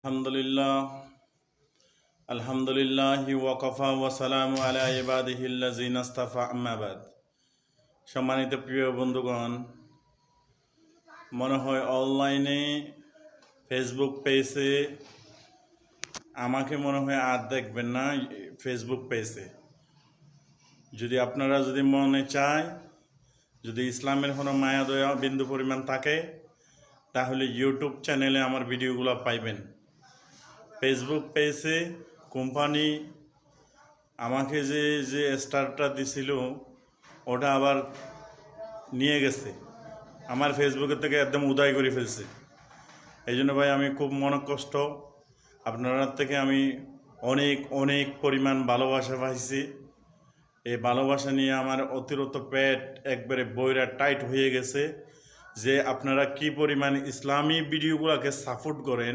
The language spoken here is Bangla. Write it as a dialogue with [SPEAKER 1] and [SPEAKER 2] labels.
[SPEAKER 1] আলহামদুলিল্লাহ আলহামদুলিল্লাহি ওয়াকাফা ওয়া সালামু আলা ইবাদিহিল্লাযিনা ইসতাফা আম্মা বাদ। সম্মানিত প্রিয় বন্ধুগণ, মনে হয় অনলাইনে ফেসবুক পেজে আমাকে মনে হয় আর দেখবেন না। ফেসবুক পেজে যদি আপনারা মনে চায়, যদি ইসলামের কোনো মায়া দয়া বিন্দু পরিমাণ থাকে, তাহলে ইউটিউব চ্যানেলে আমার ভিডিওগুলো পাইবেন। ফেসবুক পেজে কোম্পানি আমাকে যে স্টারটা দিছিল ওটা আবার নিয়ে গেছে, আমার ফেসবুকের থেকে একদম উদয় করে ফেলছে। এই জন্য ভাই আমি খুব মনকষ্ট। আপনার থেকে আমি অনেক অনেক পরিমাণ ভালোবাসা পাইছি। এই ভালোবাসা নিয়ে আমার অতিরিক্ত পেট একবারে বইরা টাইট হয়ে গেছে যে আপনারা কি পরিমাণ ইসলামী ভিডিওগুলোকে সাপোর্ট করেন,